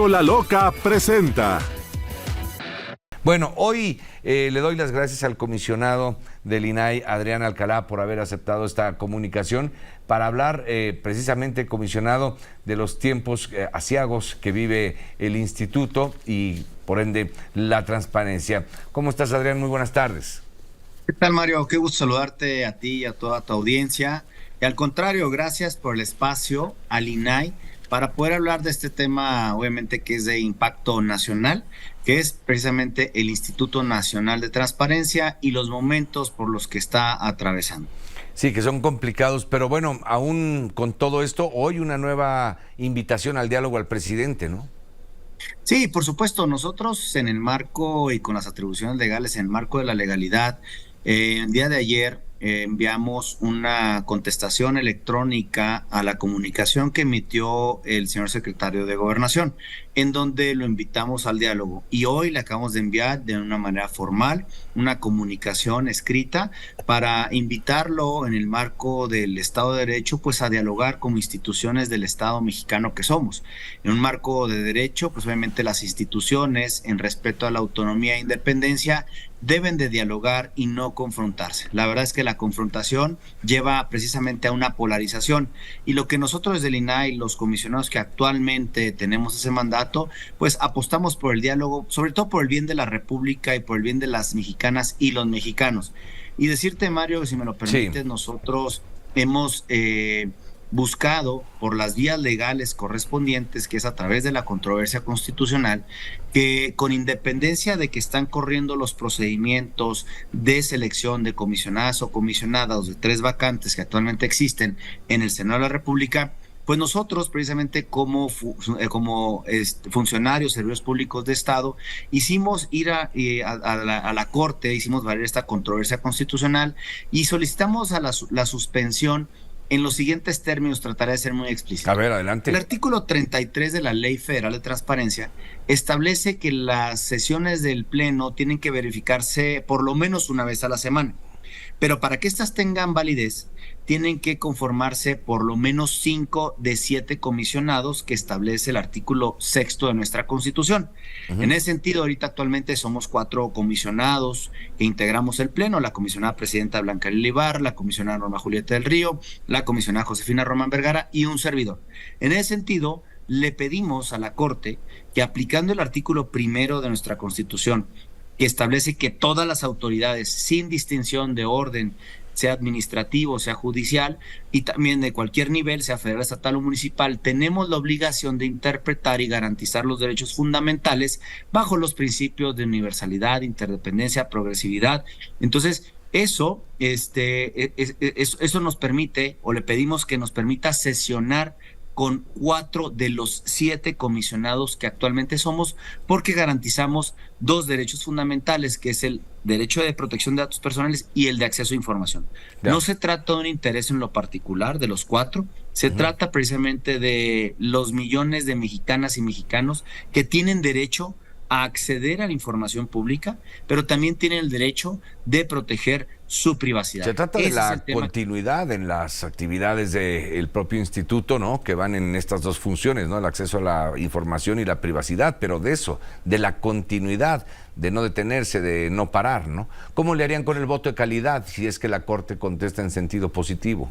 Brócola Loca presenta. Bueno, hoy le doy las gracias al comisionado del INAI, Adrián Alcalá, por haber aceptado esta comunicación para hablar precisamente, comisionado, de los tiempos aciagos que vive el instituto y, por ende, la transparencia. ¿Cómo estás, Adrián? Muy buenas tardes. ¿Qué tal, Mario? Qué gusto saludarte a ti y a toda tu audiencia. Y al contrario, gracias por el espacio al INAI para poder hablar de este tema, obviamente, que es de impacto nacional, que es precisamente el Instituto Nacional de Transparencia y los momentos por los que está atravesando. Sí, que son complicados, pero bueno, aún con todo esto, hoy una nueva invitación al diálogo al presidente, ¿no? Sí, por supuesto, nosotros en el marco y con las atribuciones legales, en el marco de la legalidad, el día de ayer enviamos una contestación electrónica a la comunicación que emitió el señor secretario de Gobernación, en donde lo invitamos al diálogo. Y hoy le acabamos de enviar de una manera formal una comunicación escrita para invitarlo en el marco del Estado de Derecho, pues a dialogar como instituciones del Estado mexicano que somos. En un marco de derecho, pues obviamente las instituciones, en respeto a la autonomía e independencia, deben de dialogar y no confrontarse. La verdad es que la confrontación lleva precisamente a una polarización, y lo que nosotros desde el INAI, los comisionados que actualmente tenemos ese mandato, pues apostamos por el diálogo, sobre todo por el bien de la República y por el bien de las mexicanas y los mexicanos. Y decirte, Mario, si me lo permites, sí, nosotros hemos buscado por las vías legales correspondientes, que es a través de la controversia constitucional, que con independencia de que están corriendo los procedimientos de selección de comisionadas o comisionados de 3 vacantes que actualmente existen en el Senado de la República, pues nosotros precisamente como funcionarios, servidores públicos de Estado, hicimos ir a la Corte, hicimos valer esta controversia constitucional y solicitamos a la suspensión en los siguientes términos. Trataré de ser muy explícito. A ver, adelante. El artículo 33 de la Ley Federal de Transparencia establece que las sesiones del Pleno tienen que verificarse por lo menos una vez a la semana. Pero para que éstas tengan validez, tienen que conformarse por lo menos 5 de 7 comisionados que establece el artículo 6 de nuestra Constitución. En ese sentido, ahorita actualmente somos 4 comisionados que integramos el Pleno: la comisionada presidenta Blanca Lili Ibarra, la comisionada Norma Julieta del Río, la comisionada Josefina Román Vergara y un servidor. En ese sentido, le pedimos a la Corte que, aplicando el artículo 1 de nuestra Constitución, que establece que todas las autoridades, sin distinción de orden, sea administrativo, sea judicial, y también de cualquier nivel, sea federal, estatal o municipal, tenemos la obligación de interpretar y garantizar los derechos fundamentales bajo los principios de universalidad, interdependencia, progresividad. Entonces, eso nos permite, o le pedimos que nos permita sesionar con 4 de los 7 comisionados que actualmente somos, porque garantizamos 2 derechos fundamentales, que es el derecho de protección de datos personales y el de acceso a información. No se trata de un interés en lo particular de los 4, se trata precisamente de los millones de mexicanas y mexicanos que tienen derecho a acceder a la información pública, pero también tienen el derecho de proteger su privacidad. Se trata de la continuidad en las actividades del propio instituto, ¿no? Que van en estas 2 funciones, ¿no? El acceso a la información y la privacidad, pero de eso, de la continuidad, de no detenerse, de no parar, ¿no? ¿Cómo le harían con el voto de calidad si es que la Corte contesta en sentido positivo?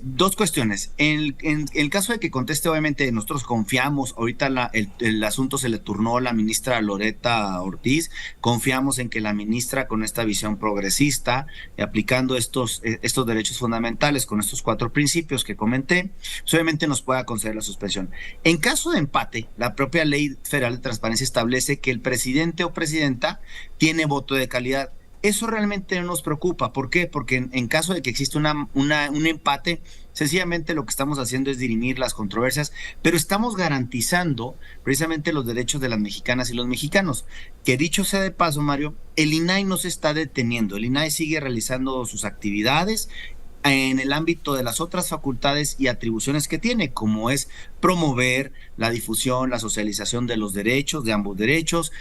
2 cuestiones. En el caso de que conteste, obviamente nosotros confiamos, ahorita el asunto se le turnó a la ministra Loreta Ortiz, confiamos en que la ministra, con esta visión progresista, aplicando estos derechos fundamentales con estos 4 principios que comenté, pues obviamente nos pueda conceder la suspensión. En caso de empate, la propia Ley Federal de Transparencia establece que el presidente o presidenta tiene voto de calidad. Eso realmente no nos preocupa. ¿Por qué? Porque en caso de que exista un empate, sencillamente lo que estamos haciendo es dirimir las controversias, pero estamos garantizando precisamente los derechos de las mexicanas y los mexicanos. Que dicho sea de paso, Mario, el INAI no se está deteniendo. El INAI sigue realizando sus actividades en el ámbito de las otras facultades y atribuciones que tiene, como es promover la difusión, la socialización de los derechos, de ambos derechos,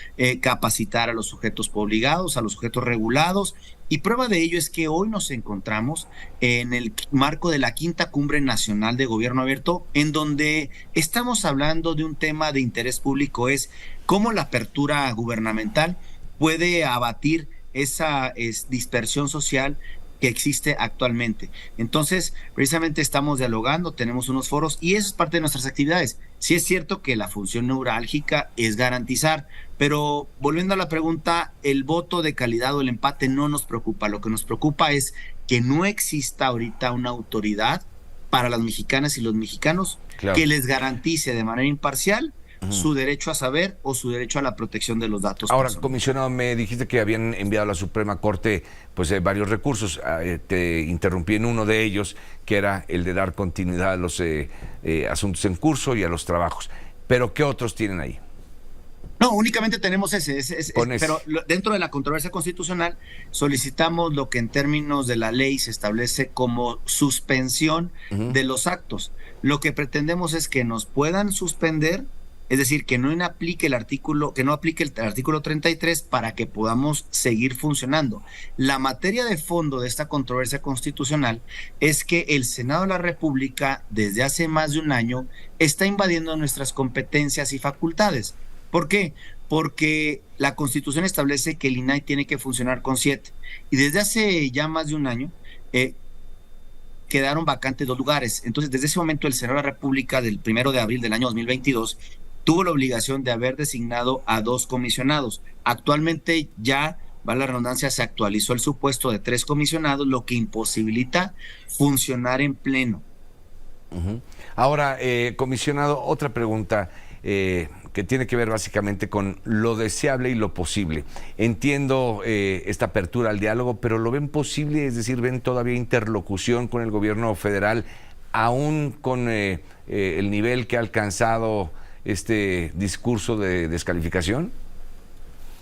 capacitar a los sujetos obligados, a los sujetos regulados. Y prueba de ello es que hoy nos encontramos en el marco de la quinta Cumbre Nacional de Gobierno Abierto, en donde estamos hablando de un tema de interés público, es cómo la apertura gubernamental puede abatir esa dispersión social que existe actualmente. Entonces, precisamente estamos dialogando, tenemos unos foros y eso es parte de nuestras actividades. Sí es cierto que la función neurálgica es garantizar, pero volviendo a la pregunta, el voto de calidad o el empate no nos preocupa. Lo que nos preocupa es que no exista ahorita una autoridad para las mexicanas y los mexicanos que les garantice de manera imparcial su derecho a saber o su derecho a la protección de los datos. Ahora, personales. comisionado, me dijiste que habían enviado a la Suprema Corte pues varios recursos. Te interrumpí en uno de ellos, que era el de dar continuidad a los asuntos en curso y a los trabajos. ¿Pero qué otros tienen ahí? No, únicamente tenemos ese. Pero dentro de la controversia constitucional solicitamos lo que en términos de la ley se establece como suspensión de los actos. Lo que pretendemos es que nos puedan suspender, es decir, que no aplique el artículo 33 para que podamos seguir funcionando. La materia de fondo de esta controversia constitucional es que el Senado de la República, desde hace más de un año, está invadiendo nuestras competencias y facultades. ¿Por qué? Porque la Constitución establece que el INAI tiene que funcionar con 7. Y desde hace ya más de un año quedaron vacantes 2 lugares. Entonces, desde ese momento, el Senado de la República, del 1 de abril del año 2022, tuvo la obligación de haber designado a 2 comisionados. Actualmente ya, va la redundancia, se actualizó el supuesto de 3 comisionados, lo que imposibilita funcionar en pleno. Ahora, comisionado, otra pregunta que tiene que ver básicamente con lo deseable y lo posible. Entiendo esta apertura al diálogo, pero ¿lo ven posible? Es decir, ¿ven todavía interlocución con el gobierno federal, aún con el nivel que ha alcanzado este discurso de descalificación?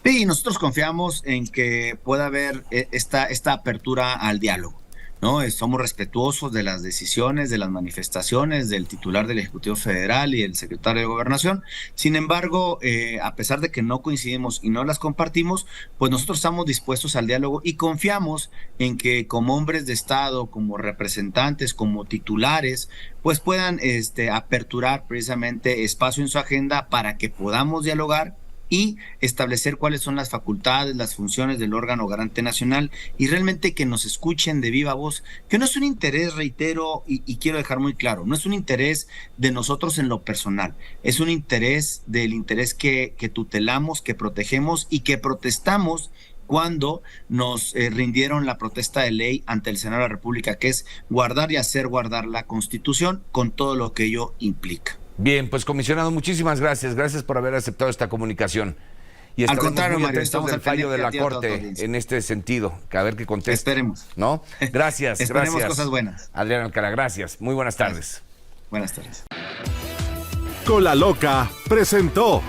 Sí, nosotros confiamos en que pueda haber esta apertura al diálogo, ¿no? Somos respetuosos de las decisiones, de las manifestaciones del titular del Ejecutivo Federal y el secretario de Gobernación. Sin embargo, a pesar de que no coincidimos y no las compartimos, pues nosotros estamos dispuestos al diálogo y confiamos en que como hombres de Estado, como representantes, como titulares, pues puedan aperturar precisamente espacio en su agenda para que podamos dialogar y establecer cuáles son las facultades, las funciones del órgano garante nacional y realmente que nos escuchen de viva voz, que no es un interés, reitero, y quiero dejar muy claro, no es un interés de nosotros en lo personal, es un interés del interés que tutelamos, que protegemos y que protestamos cuando nos rindieron la protesta de ley ante el Senado de la República, que es guardar y hacer guardar la Constitución con todo lo que ello implica. Bien, pues comisionado, muchísimas gracias. Gracias por haber aceptado esta comunicación. Y al contrario, Mario, estamos del fallo de la Corte en este sentido, que a ver qué contesta. Esperemos. ¿No? Gracias. Esperemos gracias. Cosas buenas. Adrián Alcalá, gracias. Muy buenas tardes. Buenas tardes. Con la Loca presentó